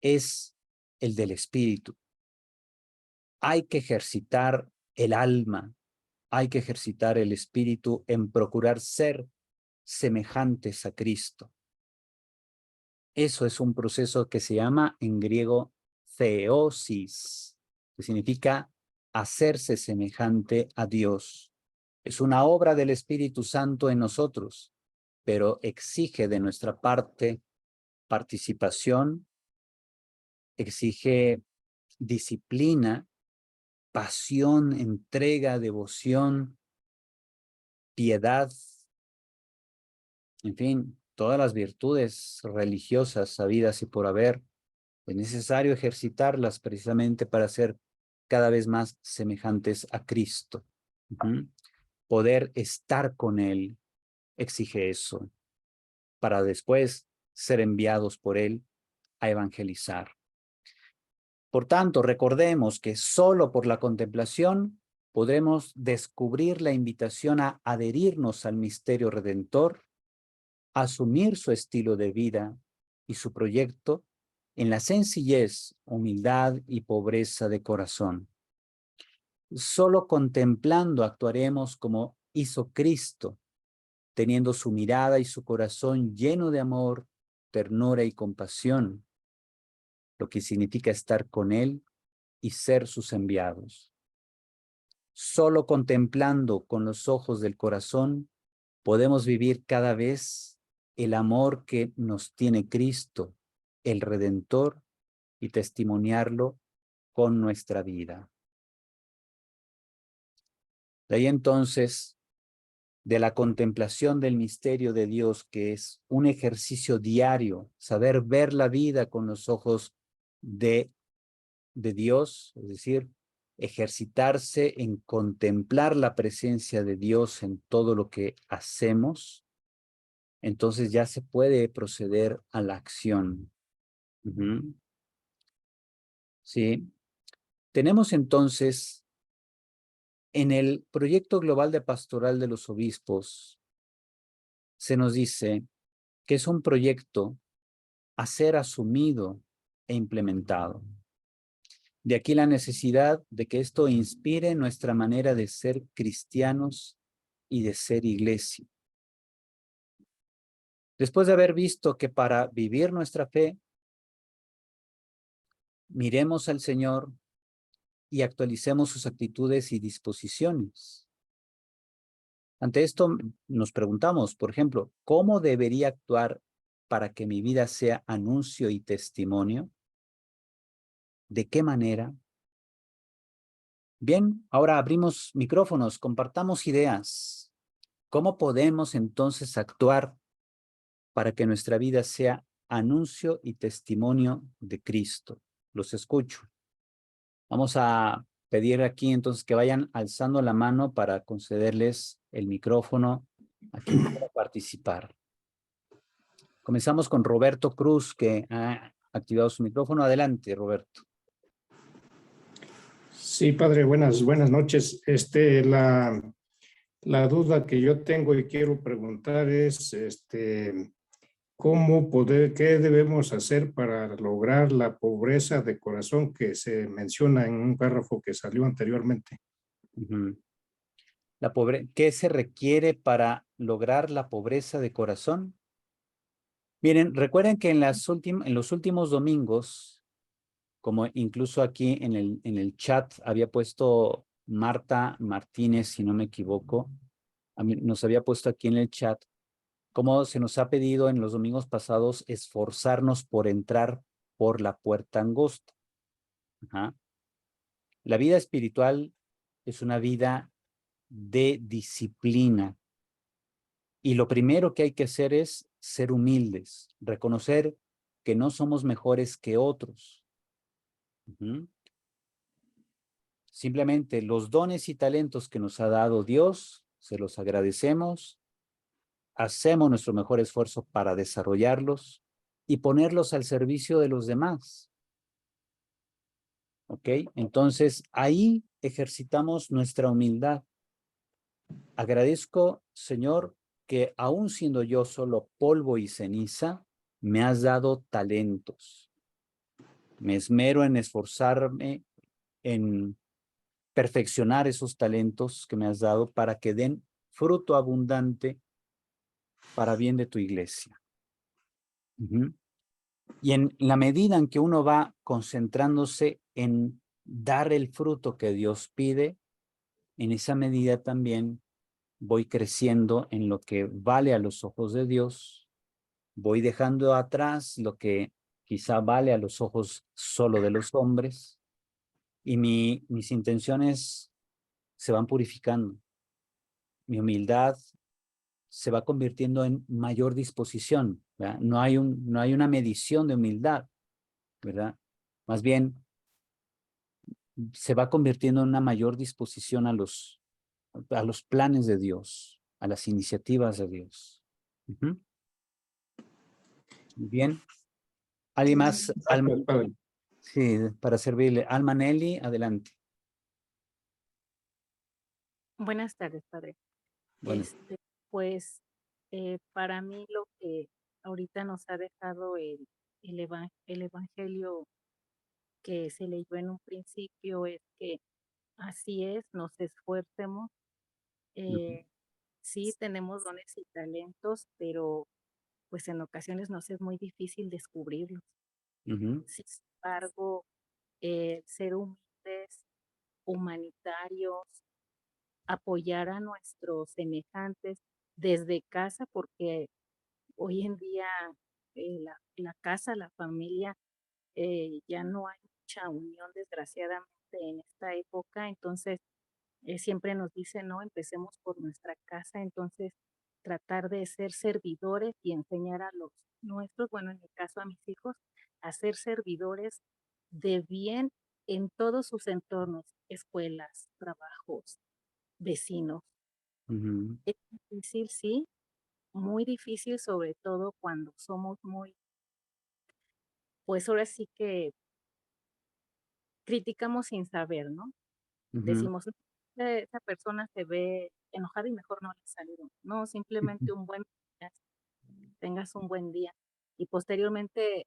S1: es el del espíritu. Hay que ejercitar el alma, hay que ejercitar el espíritu en procurar ser semejantes a Cristo. Eso es un proceso que se llama en griego theosis, que significa hacerse semejante a Dios. Es una obra del Espíritu Santo en nosotros, pero exige de nuestra parte participación, exige disciplina, pasión, entrega, devoción, piedad, en fin, todas las virtudes religiosas sabidas y por haber. Es necesario ejercitarlas precisamente para ser cada vez más semejantes a Cristo. Poder estar con Él exige eso, para después ser enviados por Él a evangelizar. Por tanto, recordemos que solo por la contemplación podremos descubrir la invitación a adherirnos al misterio redentor, asumir su estilo de vida y su proyecto en la sencillez, humildad y pobreza de corazón. Solo contemplando actuaremos como hizo Cristo, teniendo su mirada y su corazón lleno de amor, ternura y compasión, lo que significa estar con Él y ser sus enviados. Solo contemplando con los ojos del corazón podemos vivir cada vez el amor que nos tiene Cristo, el Redentor, y testimoniarlo con nuestra vida. De ahí entonces, de la contemplación del misterio de Dios, que es un ejercicio diario, saber ver la vida con los ojos de Dios, es decir, ejercitarse en contemplar la presencia de Dios en todo lo que hacemos, entonces ya se puede proceder a la acción. ¿sí? Tenemos entonces en el proyecto global de pastoral de los obispos, se nos dice que es un proyecto a ser asumido e implementado. De aquí la necesidad de que esto inspire nuestra manera de ser cristianos y de ser iglesia. Después de haber visto que para vivir nuestra fe, miremos al Señor y actualicemos sus actitudes y disposiciones. Ante esto nos preguntamos, por ejemplo, ¿cómo debería actuar para que mi vida sea anuncio y testimonio? ¿De qué manera? Bien, ahora abrimos micrófonos, compartamos ideas. ¿Cómo podemos entonces actuar para que nuestra vida sea anuncio y testimonio de Cristo? Los escucho. Vamos a pedir aquí entonces que vayan alzando la mano para concederles el micrófono a quien quiera participar. Comenzamos con Roberto Cruz, que ha activado su micrófono. Adelante, Roberto.
S13: Sí, padre, buenas noches. La duda que yo tengo y quiero preguntar es, ¿qué debemos hacer para lograr la pobreza de corazón que se menciona en un párrafo que salió anteriormente?
S1: ¿Qué se requiere para lograr la pobreza de corazón? Miren, recuerden que en los últimos domingos, como incluso aquí en el chat había puesto Marta Martínez, si no me equivoco, nos había puesto aquí en el chat, como se nos ha pedido en los domingos pasados esforzarnos por entrar por la puerta angosta. Ajá. La vida espiritual es una vida de disciplina. Y lo primero que hay que hacer es ser humildes, reconocer que no somos mejores que otros. Simplemente los dones y talentos que nos ha dado Dios, se los agradecemos, hacemos nuestro mejor esfuerzo para desarrollarlos y ponerlos al servicio de los demás. ¿Ok? Entonces, ahí ejercitamos nuestra humildad. Agradezco, Señor, que aún siendo yo solo polvo y ceniza, me has dado talentos. Me esmero en esforzarme, en perfeccionar esos talentos que me has dado para que den fruto abundante para bien de tu iglesia. Y en la medida en que uno va concentrándose en dar el fruto que Dios pide, en esa medida también voy creciendo en lo que vale a los ojos de Dios, voy dejando atrás lo que quizá vale a los ojos solo de los hombres, y mis intenciones se van purificando. Mi humildad se va convirtiendo en mayor disposición, ¿verdad? No hay una medición de humildad, ¿verdad? Más bien, se va convirtiendo en una mayor disposición a los planes de Dios, a las iniciativas de Dios. Muy bien. ¿Alguien más? Sí, para servirle. Alma Nelly, adelante.
S2: Buenas tardes, padre.
S1: Bueno.
S2: Pues para mí lo que ahorita nos ha dejado el evangelio que se leyó en un principio es que así es, nos esfuercemos. Sí tenemos dones y talentos, pero pues en ocasiones nos es muy difícil descubrirlos. Sin embargo, ser humildes, humanitarios, apoyar a nuestros semejantes desde casa, porque hoy en día la casa, la familia, ya no hay mucha unión, desgraciadamente, en esta época. Entonces, siempre nos dicen, no, empecemos por nuestra casa. Entonces, tratar de ser servidores y enseñar a los nuestros, bueno, en mi caso a mis hijos, a ser servidores de bien en todos sus entornos, escuelas, trabajos, vecinos. Es difícil, sí, muy difícil, sobre todo cuando somos muy, pues ahora sí que criticamos sin saber, ¿no? Decimos, esa persona se ve enojada y mejor no le saludo. No, simplemente un buen día, tengas un buen día. Y posteriormente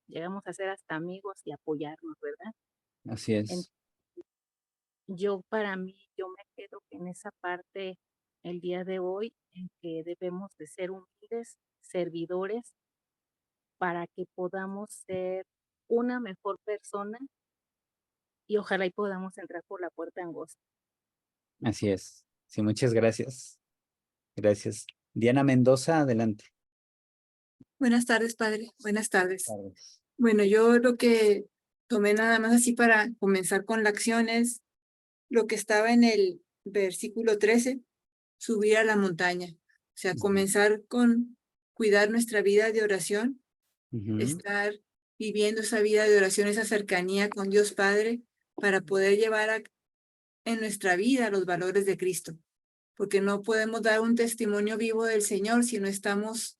S2: llegamos a ser hasta amigos y apoyarnos, ¿verdad?
S1: Así es.
S2: Para mí, yo me quedo en esa parte el día de hoy en que debemos de ser humildes, servidores, para que podamos ser una mejor persona y ojalá y podamos entrar por la puerta angosta.
S1: Así es. Sí, muchas gracias. Gracias. Diana Mendoza, adelante.
S14: Buenas tardes, padre. Buenas tardes.
S1: Tardes.
S14: Bueno, yo lo que tomé nada más así para comenzar con la acción es lo que estaba en el versículo 13, subir a la montaña. O sea, comenzar con cuidar nuestra vida de oración, estar viviendo esa vida de oración, esa cercanía con Dios Padre, para poder llevar en nuestra vida los valores de Cristo. Porque no podemos dar un testimonio vivo del Señor si no estamos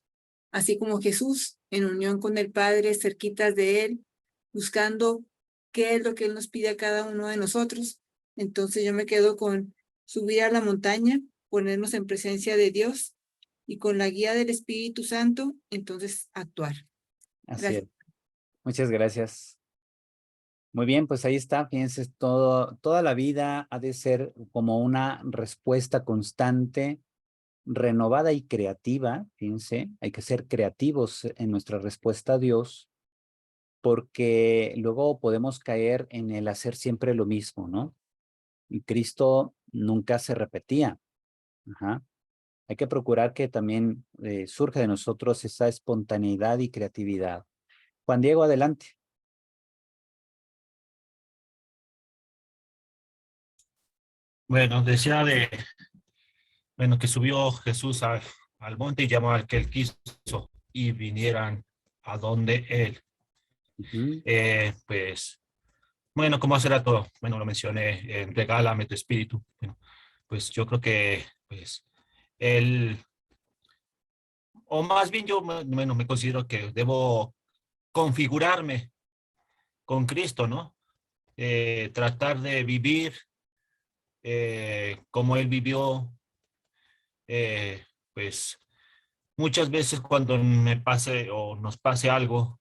S14: así como Jesús, en unión con el Padre, cerquitas de Él, buscando qué es lo que Él nos pide a cada uno de nosotros. Entonces yo me quedo con subir a la montaña, ponernos en presencia de Dios y con la guía del Espíritu Santo, entonces actuar.
S1: Así es. Muchas gracias. Muy bien, pues ahí está. Fíjense, toda la vida ha de ser como una respuesta constante, renovada y creativa. Fíjense, hay que ser creativos en nuestra respuesta a Dios, porque luego podemos caer en el hacer siempre lo mismo, ¿no? Y Cristo nunca se repetía. Hay que procurar que también surja de nosotros esa espontaneidad y creatividad. Juan Diego, adelante.
S4: Bueno, decía que subió Jesús al monte y llamó al que él quiso y vinieran a donde él. Pues, bueno, ¿cómo será todo? Bueno, lo mencioné, regálame tu espíritu. Bueno, pues yo creo que, pues, él, o más bien yo, bueno, me considero que debo configurarme con Cristo, ¿no? Tratar de vivir como él vivió, pues muchas veces cuando me pase o nos pase algo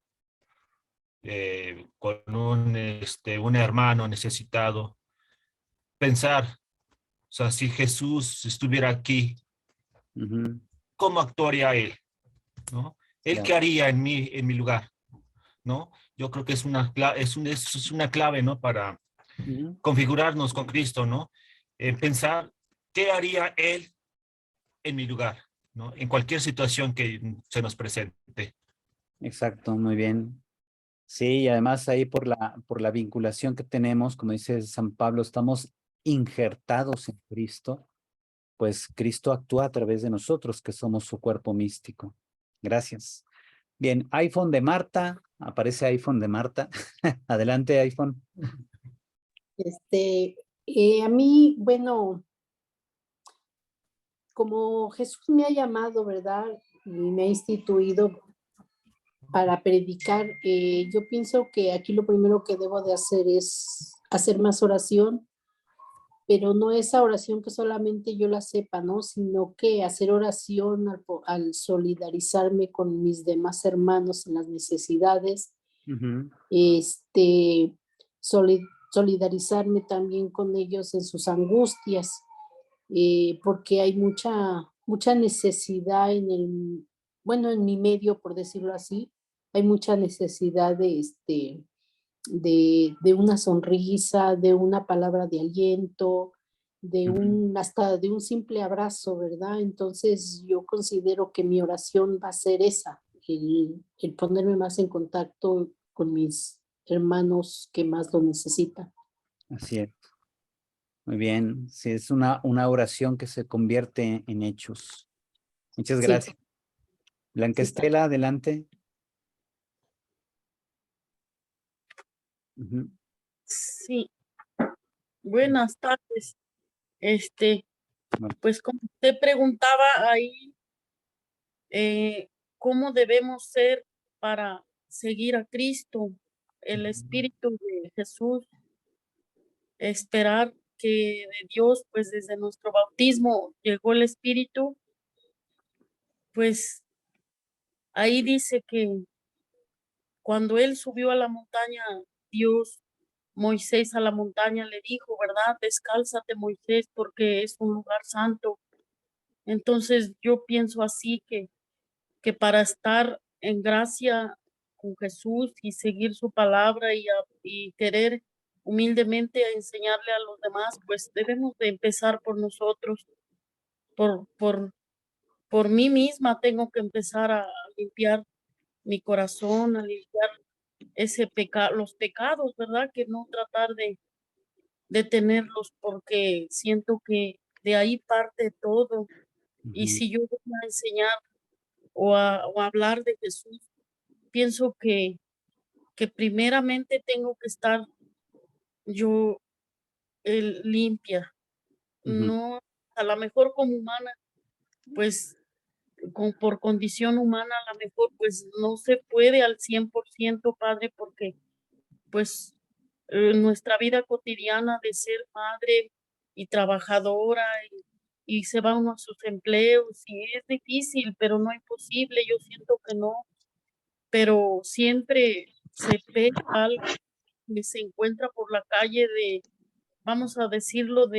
S4: con un hermano necesitado, pensar, o sea, si Jesús estuviera aquí, ¿cómo actuaría él? ¿No? ¿Él qué haría en mi lugar? ¿No? Yo creo que es una clave, ¿no? Para configurarnos con Cristo, ¿no? Pensar, ¿qué haría él en mi lugar? ¿No? En cualquier situación que se nos presente.
S1: Exacto, muy bien. Sí, y además ahí por la vinculación que tenemos, como dice San Pablo, estamos injertados en Cristo, pues Cristo actúa a través de nosotros, que somos su cuerpo místico. Gracias. Bien, iPhone de Marta, aparece iPhone de Marta. Adelante, iPhone.
S8: A mí, bueno, como Jesús me ha llamado, ¿verdad? Y me ha instituido para predicar, yo pienso que aquí lo primero que debo de hacer es hacer más oración, pero no esa oración que solamente yo la sepa, ¿no? Sino que hacer oración al solidarizarme con mis demás hermanos en las necesidades, solidarizarme también con ellos en sus angustias, porque hay mucha necesidad en mi medio, por decirlo así, hay mucha necesidad de una sonrisa, de una palabra de aliento, hasta de un simple abrazo, ¿verdad? Entonces yo considero que mi oración va a ser esa, el ponerme más en contacto con mis hermanos que más lo necesitan.
S1: Así es. Muy bien. Sí, es una oración que se convierte en hechos. Muchas gracias. Blanca Estela, adelante.
S11: Sí. Buenas tardes. Pues como usted preguntaba ahí, ¿cómo debemos ser para seguir a Cristo, el Espíritu de Jesús? esperar que de Dios, pues desde nuestro bautismo llegó el Espíritu, pues ahí dice que cuando él subió a la montaña, Dios, Moisés a la montaña le dijo, ¿verdad? Descálzate, Moisés, porque es un lugar santo. Entonces yo pienso así que para estar en gracia con Jesús y seguir su palabra y querer humildemente enseñarle a los demás, pues debemos de empezar por nosotros, por mí misma tengo que empezar a limpiar mi corazón, a limpiar los pecados, ¿verdad? Que no tratar de tenerlos porque siento que de ahí parte todo. Y si yo voy a enseñar o a hablar de Jesús, pienso que primeramente tengo que estar yo limpia, no, a lo mejor como humana, pues por condición humana, a lo mejor pues no se puede al 100%, Padre, porque pues nuestra vida cotidiana de ser madre y trabajadora y se va uno a sus empleos y es difícil, pero no imposible, yo siento que no, pero siempre se ve algo que se encuentra por la calle vamos a decirlo,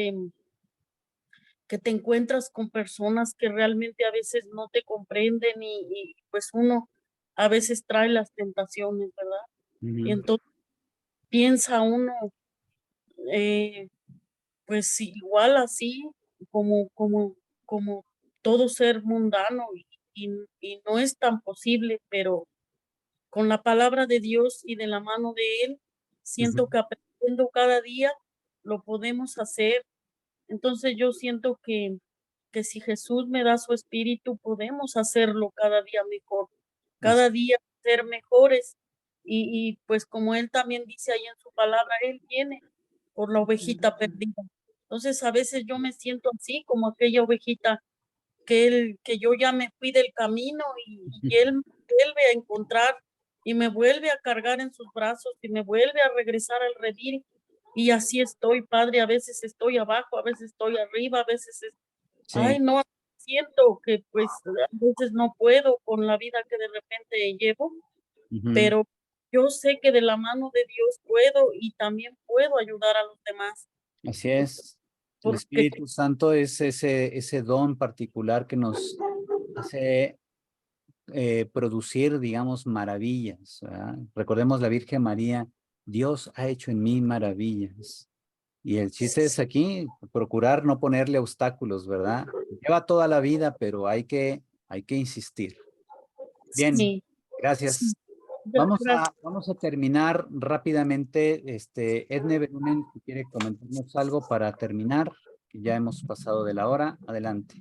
S11: que te encuentras con personas que realmente a veces no te comprenden y pues uno a veces trae las tentaciones, ¿verdad? Y entonces piensa uno, pues igual así como todo ser mundano y no es tan posible, pero con la palabra de Dios y de la mano de Él, siento que aprendiendo cada día lo podemos hacer. Entonces yo siento que si Jesús me da su espíritu, podemos hacerlo cada día mejor, cada día ser mejores. Y pues como Él también dice ahí en su palabra, Él viene por la ovejita perdida. Entonces a veces yo me siento así como aquella ovejita que yo ya me fui del camino y Él me vuelve a encontrar y me vuelve a cargar en sus brazos y me vuelve a regresar al redil. Y así estoy, Padre, a veces estoy abajo, a veces estoy arriba, a veces ay, no, siento que pues a veces no puedo con la vida que de repente llevo, pero yo sé que de la mano de Dios puedo y también puedo ayudar a los demás.
S1: Así es. El
S11: Porque
S1: Espíritu Santo es ese don particular que nos hace producir, digamos, maravillas, ¿verdad? Recordemos la Virgen María, Dios ha hecho en mí maravillas. Y el chiste es aquí, procurar no ponerle obstáculos, ¿verdad? Lleva toda la vida, pero hay que insistir. Bien,
S11: sí,
S1: gracias.
S11: gracias.
S1: Vamos a terminar rápidamente. Edne Berumen, si quiere comentarnos algo para terminar, que ya hemos pasado de la hora. Adelante.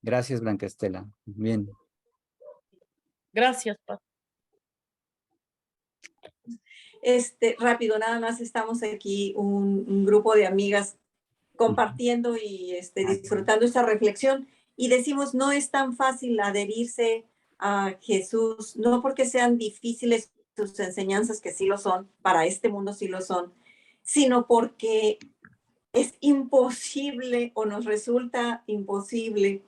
S1: Gracias, Blanca Estela. Bien.
S11: Gracias, Padre.
S15: Rápido, nada más estamos aquí un grupo de amigas compartiendo y disfrutando esta reflexión y decimos, no es tan fácil adherirse a Jesús, no porque sean difíciles sus enseñanzas, que sí lo son, para este mundo sí lo son, sino porque es imposible o nos resulta imposible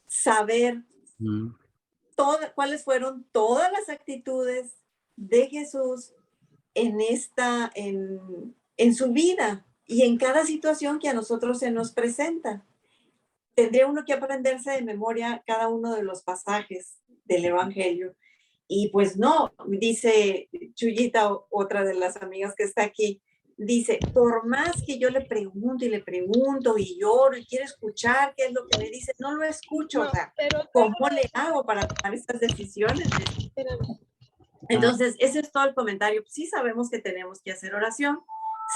S15: saber cuáles fueron todas las actitudes de Jesús en su vida y en cada situación que a nosotros se nos presenta. Tendría uno que aprenderse de memoria cada uno de los pasajes del Evangelio. Y pues no, dice Chuyita, otra de las amigas que está aquí, dice, por más que yo le pregunto y lloro y quiero escuchar qué es lo que me dice, no lo escucho. No, o sea, ¿cómo le hago para tomar estas decisiones? Entonces, ese es todo el comentario. Sí sabemos que tenemos que hacer oración,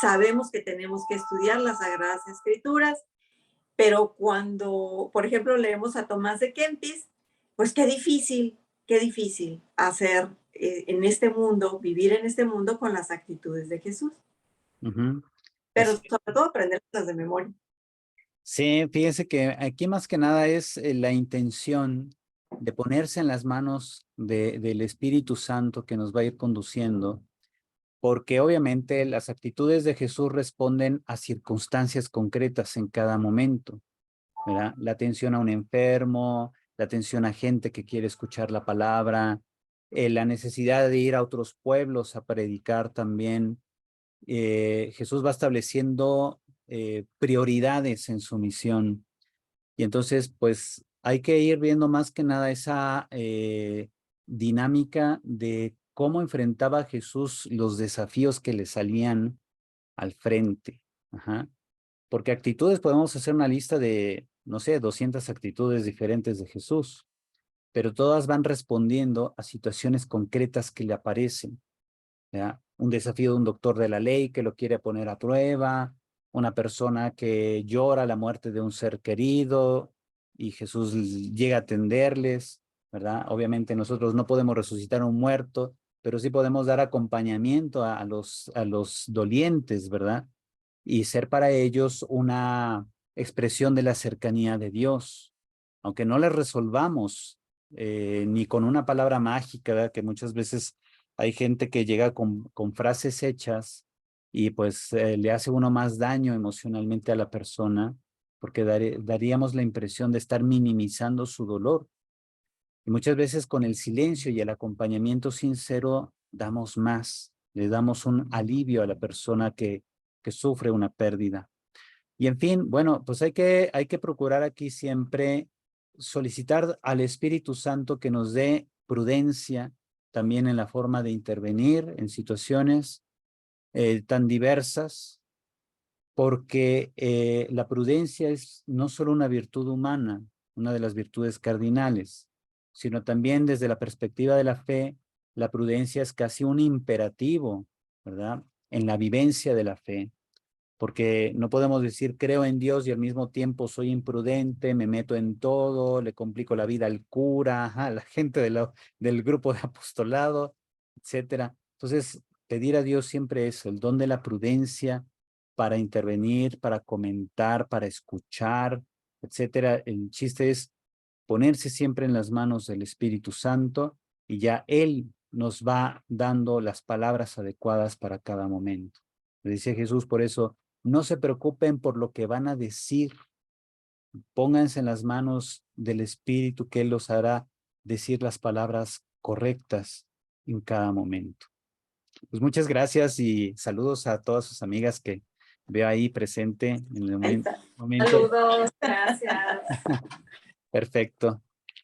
S15: sabemos que tenemos que estudiar las Sagradas Escrituras, pero cuando, por ejemplo, leemos a Tomás de Kempis, pues qué difícil hacer en este mundo, vivir en este mundo con las actitudes de Jesús. Pero sobre todo aprenderlas de memoria.
S1: Sí, fíjense que aquí más que nada es la intención de ponerse en las manos del Espíritu Santo que nos va a ir conduciendo porque obviamente las actitudes de Jesús responden a circunstancias concretas en cada momento, ¿verdad? La atención a un enfermo, la atención a gente que quiere escuchar la palabra, la necesidad de ir a otros pueblos a predicar también. Jesús va estableciendo prioridades en su misión. Y entonces, pues, hay que ir viendo más que nada esa dinámica de cómo enfrentaba Jesús los desafíos que le salían al frente. Ajá. Porque actitudes, podemos hacer una lista de, no sé, 200 actitudes diferentes de Jesús, pero todas van respondiendo a situaciones concretas que le aparecen, ¿ya? Un desafío de un doctor de la ley que lo quiere poner a prueba, una persona que llora la muerte de un ser querido y Jesús llega a atenderles, ¿verdad? Obviamente nosotros no podemos resucitar a un muerto, pero sí podemos dar acompañamiento a los dolientes, ¿verdad? Y ser para ellos una expresión de la cercanía de Dios, aunque no les resolvamos ni con una palabra mágica, ¿verdad? Que muchas veces hay gente que llega con frases hechas y pues le hace uno más daño emocionalmente a la persona, porque daríamos la impresión de estar minimizando su dolor. Y muchas veces con el silencio y el acompañamiento sincero damos más, le damos un alivio a la persona que sufre una pérdida. Y en fin, bueno, pues hay que procurar aquí siempre solicitar al Espíritu Santo que nos dé prudencia también en la forma de intervenir en situaciones tan diversas, porque la prudencia es no solo una virtud humana, una de las virtudes cardinales, sino también desde la perspectiva de la fe, la prudencia es casi un imperativo, ¿verdad? En la vivencia de la fe, porque no podemos decir creo en Dios y al mismo tiempo soy imprudente, me meto en todo, le complico la vida al cura, a la gente del grupo de apostolado, etcétera. Entonces, pedir a Dios siempre es el don de la prudencia para intervenir, para comentar, para escuchar, etcétera. El chiste es ponerse siempre en las manos del Espíritu Santo y ya Él nos va dando las palabras adecuadas para cada momento. Le decía Jesús, por eso, no se preocupen por lo que van a decir. Pónganse en las manos del Espíritu que Él los hará decir las palabras correctas en cada momento. Pues muchas gracias y saludos a todas sus amigas que veo ahí presente en el momento.
S2: Saludos, gracias.
S1: Perfecto.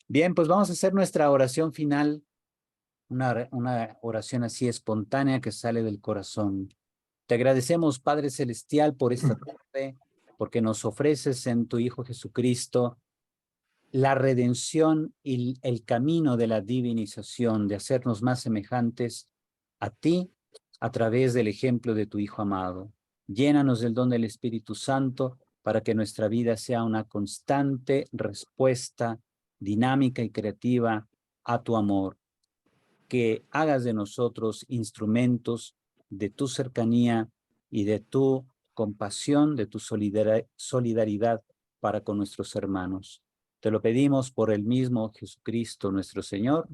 S1: Bien, pues vamos a hacer nuestra oración final, una oración así espontánea que sale del corazón. Te agradecemos, Padre Celestial, por esta tarde, porque nos ofreces en tu Hijo Jesucristo la redención y el camino de la divinización, de hacernos más semejantes a ti a través del ejemplo de tu Hijo amado. Llénanos del don del Espíritu Santo para que nuestra vida sea una constante respuesta dinámica y creativa a tu amor. Que hagas de nosotros instrumentos de tu cercanía y de tu compasión, de tu solidaridad para con nuestros hermanos. Te lo pedimos por el mismo Jesucristo nuestro Señor.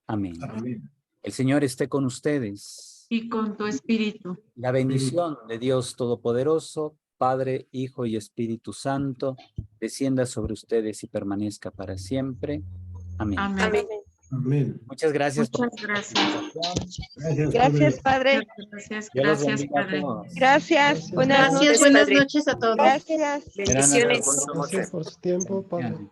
S1: Amén. Amén. El Señor esté con ustedes.
S7: Y con tu espíritu.
S1: La bendición de Dios Todopoderoso, Padre, Hijo y Espíritu Santo, descienda sobre ustedes y permanezca para siempre. Amén.
S7: Amén.
S15: Amén.
S13: Amén.
S1: Muchas gracias.
S7: Muchas gracias.
S5: Gracias, Padre.
S7: Gracias,
S1: Dios los
S7: gracias,
S1: bendiga a
S7: Padre.
S1: todos.
S5: Gracias. Buenas
S12: Gracias,
S5: noches,
S12: buenas
S5: Padre.
S12: noches a todos.
S5: Gracias.
S10: Bendiciones.
S16: Gracias por su tiempo, Padre.